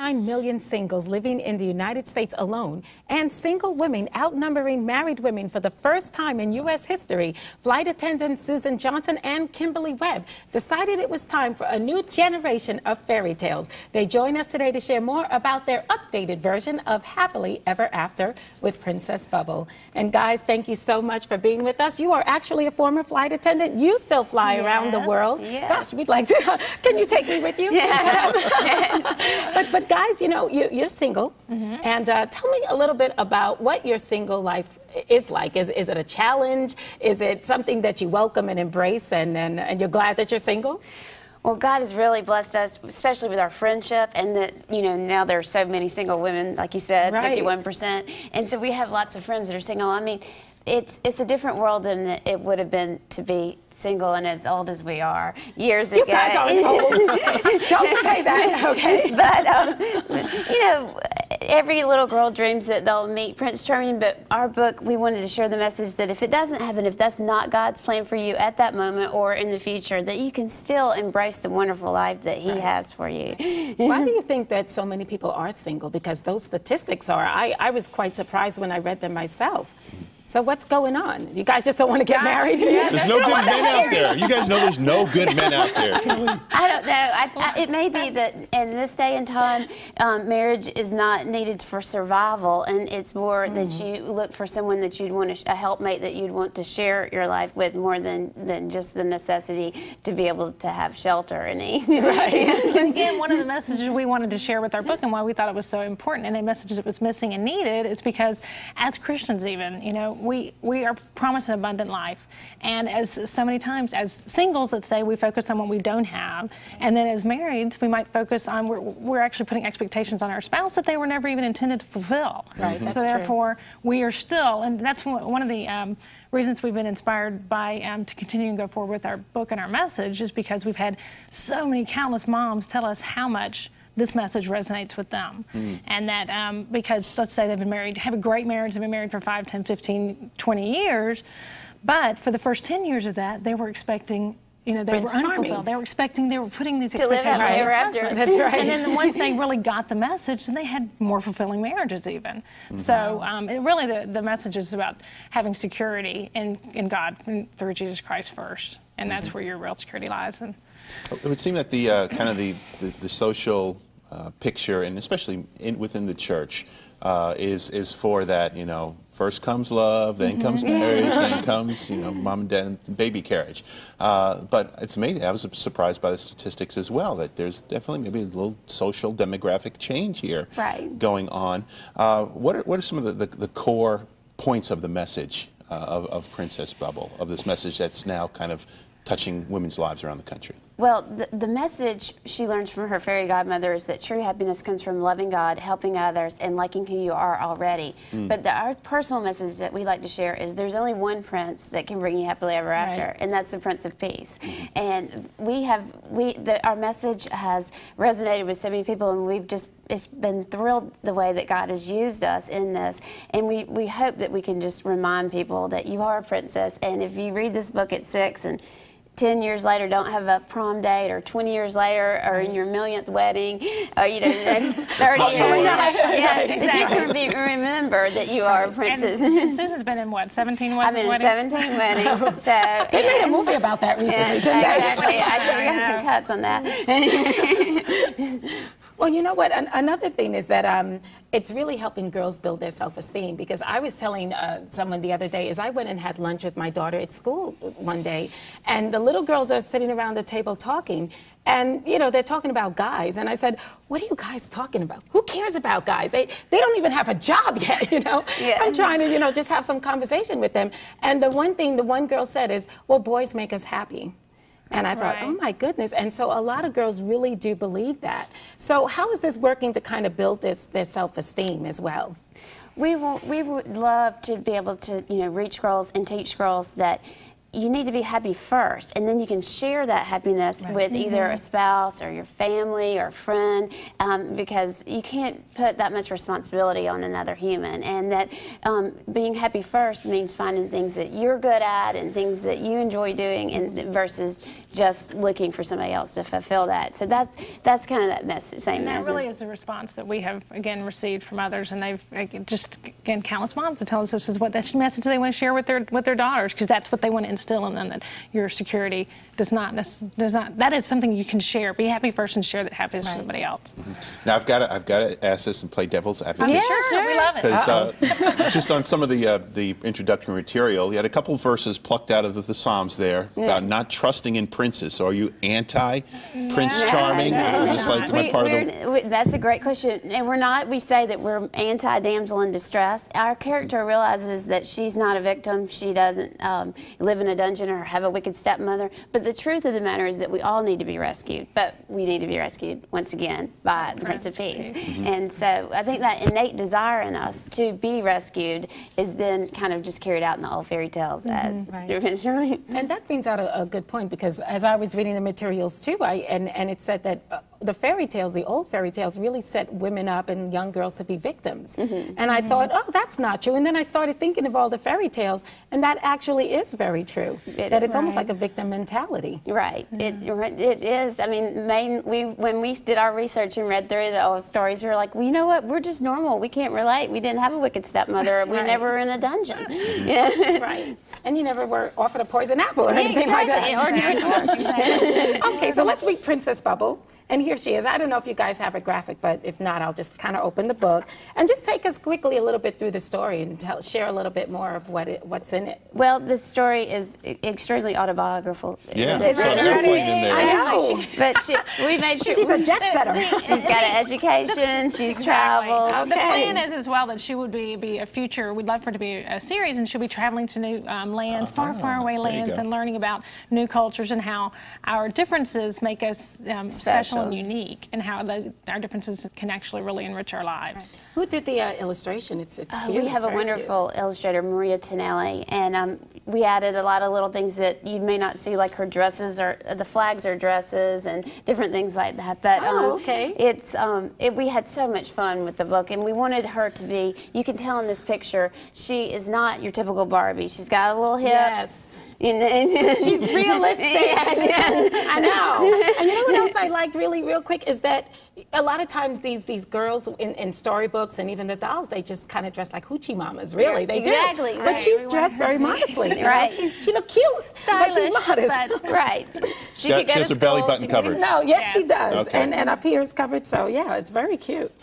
39 million singles living in the United States alone, and single women outnumbering married women for the first time in U.S. history, flight attendants Susan Johnston and Kimberly Webb decided it was time for a new generation of fairy tales. They join us today to share more about their updated version of Happily Ever After with Princess Bubble. And guys, thank you so much for being with us. You are actually a former flight attendant. You still fly around the world. Yes. Gosh, we'd like to. Can you take me with you? Yeah. but guys, you know, you're single, and tell me a little bit about what your single life is like. Is it a challenge? Is it something that you welcome and embrace, and you're glad that you're single? Well, God has really blessed us, especially with our friendship, and that, you know, now there are so many single women, like you said, right. 51%. And so we have lots of friends that are single. I mean, it's a different world than it would have been to be single and as old as we are years ago. You guys aren't old. Don't say that, okay? But, you know, every little girl dreams that they'll meet Prince Charming, but our book, we wanted to share the message that if it doesn't happen, if that's not God's plan for you at that moment or in the future, that you can still embrace the wonderful life that He has for you. Why do you think that so many people are single? Because those statistics are, I was quite surprised when I read them myself. So what's going on? You guys just don't want to get married? There's no good men out there. You guys know there's no good men out there. I don't know. It may be that in this day and time, marriage is not needed for survival, and it's more that you look for someone that you'd want to, a helpmate that you'd want to share your life with, more than just the necessity to be able to have shelter and eat. Right. And again, one of the messages we wanted to share with our book, and why we thought it was so important, and a message that was missing and needed, is because as Christians even, you know, we are promised an abundant life. And as so many times, as singles, let's say, we focus on what we don't have. And then as marrieds, we might focus on, we're actually putting expectations on our spouse that they were never even intended to fulfill. Right, that's so therefore, true. we are still, and that's one of the reasons we've been inspired by to continue and go forward with our book and our message, is because we've had so many countless moms tell us how much this message resonates with them. And that because let's say they've been married, have a great marriage, they've been married for 5, 10, 15, 20 years, but for the first 10 years of that, they were expecting, you know, they were unfulfilled. They were expecting, they were putting these expectations on their husband. That's right. And then once they really got the message, then they had more fulfilling marriages even. So it really, the message is about having security in God through Jesus Christ first. And that's where your real security lies. And it would seem that the kind of the social picture, and especially within the church, is for that, you know, first comes love, then comes marriage, then comes, you know, mom and dad and baby carriage. But it's amazing. I was surprised by the statistics as well, that there's definitely maybe a little social demographic change here going on. What are some of the core points of the message of Princess Bubble, of this message that's now kind of touching women's lives around the country? Well, the message she learns from her fairy godmother is that true happiness comes from loving God, helping others, and liking who you are already. But our personal message that we like to share is there's only one prince that can bring you happily ever after, and that's the Prince of Peace. And our message has resonated with so many people, and it's been thrilled the way that God has used us in this. And we hope that we can just remind people that you are a princess, and if you read this book at 6 and 10 years later don't have a prom date, or 20 years later, or in your millionth wedding, or, you know, 30 years, that you can remember that you are a princess. And Susan's been in what, 17 weddings? I've been in 17 weddings. So they made a movie about that recently, didn't they? Exactly. I should have got some cuts on that. Well, you know what? Another thing is that it's really helping girls build their self-esteem, because I was telling someone the other day, is I went and had lunch with my daughter at school one day, and the little girls are sitting around the table talking, and, you know, they're talking about guys, and I said, what are you guys talking about? Who cares about guys? They don't even have a job yet, you know? I'm trying to, you know, just have some conversation with them. And the one thing the one girl said is, well, boys make us happy. And I thought, oh my goodness. And so a lot of girls really do believe that. So how is this working to kind of build their self-esteem as well? We would love to be able to, you know, reach girls and teach girls that you need to be happy first, and then you can share that happiness with either a spouse or your family or a friend, because you can't put that much responsibility on another human. And that being happy first means finding things that you're good at and things that you enjoy doing, and versus just looking for somebody else to fulfill that. So that's kind of that same message. And that really is a response that we have, again, received from others, and they've just, again, countless moms to tell us this is what that message they want to share with their daughters, because that's what they want to instill in them, that your security does not, that is something you can share. Be happy first and share that happiness with somebody else. Now I've got to ask this and play devil's advocate. Yeah, sure, we love it. Because just on some of the introductory material, you had a couple of verses plucked out of the Psalms there about not trusting in princes. So are you anti-Prince Charming? Or is this like, am I part of the... That's a great question. And we're not. We say that we're anti-damsel in distress. Our character realizes that she's not a victim. She doesn't live in a dungeon or have a wicked stepmother. But the truth of the matter is that we all need to be rescued. But we need to be rescued, once again, by the Prince of Peace. And so I think that innate desire in us to be rescued is then kind of just carried out in the old fairy tales as Prince Charming. And that brings out a good point, because as I was reading the materials too, and it said that the fairy tales, the old fairy tales, really set women up and young girls to be victims. And I thought, oh, that's not true. And then I started thinking of all the fairy tales, and that actually is very true. That it's almost like a victim mentality. Right. It is. I mean, when we did our research and read through the old stories, we were like, well, you know what? We're just normal. We can't relate. We didn't have a wicked stepmother. We never were in a dungeon. Right. And you never were offered a poison apple or anything like that. Okay, so let's meet Princess Bubble. And here she is. I don't know if you guys have a graphic, but if not, I'll just kind of open the book and just take us quickly a little bit through the story and share a little bit more of what's in it. Well, the story is extremely autobiographical. Yeah, it's an airplane in there. I know. But we made sure. She's a jet setter. She's got an education. She's traveled. The plan is as well that she would be a future. We'd love for her to be a series, and she'll be traveling to new lands, far away lands, and learning about new cultures and how our differences make us special and unique, and how our differences can actually really enrich our lives. Who did the illustration? It's cute. We have a wonderful illustrator, Maria Tonelli, and we added a lot of little things that you may not see, like her dresses, or the flags are dresses, and different things like that. But we had so much fun with the book, and we wanted her to be, you can tell in this picture, she is not your typical Barbie. She's got a little hips. Yes. She's realistic. I know. And you know what else I liked real quick is that a lot of times these girls in storybooks and even the dolls, they just kind of dress like hoochie mamas. Really, they do. Exactly. But she's dressed very modestly. Right. She look cute, stylish, but she's modest. Right. She has her belly button covered. No, yes, she does, Okay. and up here is covered. So yeah, it's very cute.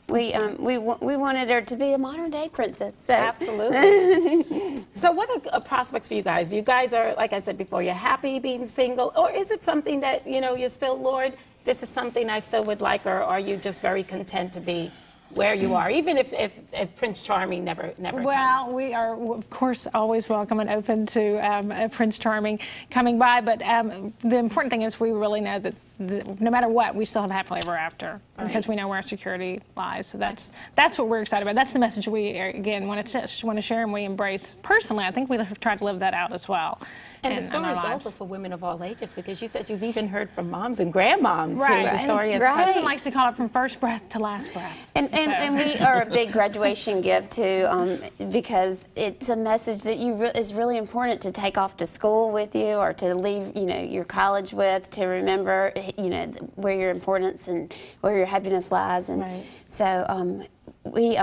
We wanted her to be a modern day princess. So. Absolutely. So what are prospects for you guys? You guys are, like I said before, you're happy being single, or is it something that, you know, you're still, Lord, this is something I still would like, or are you just very content to be where you are, even if Prince Charming never Well, comes? we are, of course, always welcome and open to Prince Charming coming by, but the important thing is we really know that no matter what, we still have happily ever after, because we know where our security lies. So that's what we're excited about. That's the message we, again, want to share, and we embrace. Personally, I think we have tried to live that out as well. And the story is also for women of all ages, because you said you've even heard from moms and grandmoms. Right. The story is Susan likes to call it from first breath to last breath. And we are a big graduation gift too, because it's a message that is really important to take off to school with you, or to leave, you know, your college with, to remember, you know, where your importance and where your happiness lies. And so we.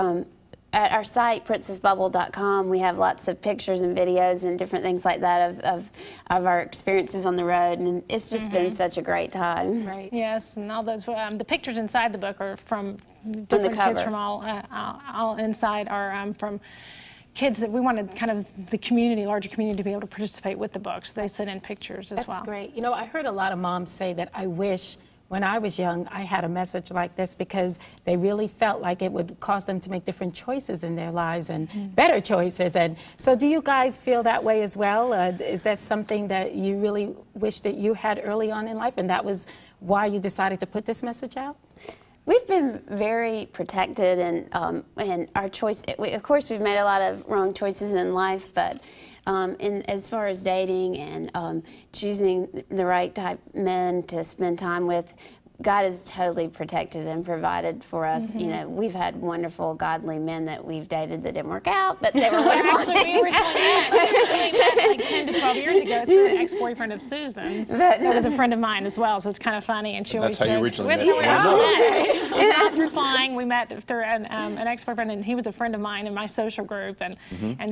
At our site, princessbubble.com, we have lots of pictures and videos and different things like that of our experiences on the road, and it's just been such a great time. Right. Yes, and all those the pictures inside the book are from different kids from all inside are from kids that we wanted kind of the community, larger community, to be able to participate with the books. They sent in pictures as well. That's great. You know, I heard a lot of moms say that I wish when I was young, I had a message like this, because they really felt like it would cause them to make different choices in their lives, and better choices. And so do you guys feel that way as well? Is that something that you really wish that you had early on in life, and that was why you decided to put this message out? We've been very protected, and our choice. Of course, we've made a lot of wrong choices in life, but And as far as dating and choosing the right type men to spend time with, God has totally protected and provided for us. You know, we've had wonderful, godly men that we've dated that didn't work out, but they were wonderful. Actually, we originally met like 10 to 12 years ago through an ex-boyfriend of Susan's. That was a friend of mine as well, so it's kind of funny. And she always That's how you originally met. We met through flying. We met through an ex-boyfriend, and he was a friend of mine in my social group, and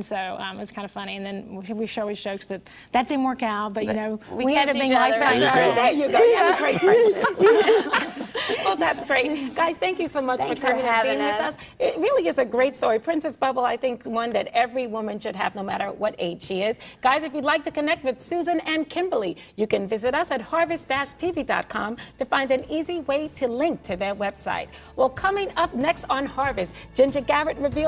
so it was kind of funny. And then we always jokes that didn't work out, but you know, we ended up being lifetime friends. There you go. You have a great friendship. Well, that's great. Guys, thank you so much for coming and being with us. It really is a great story. Princess Bubble, I think, is one that every woman should have no matter what age she is. Guys, if you'd like to connect with Susan and Kimberly, you can visit us at harvest-tv.com to find an easy way to link to their website. Well, coming up next on Harvest, Ginger Garrett reveals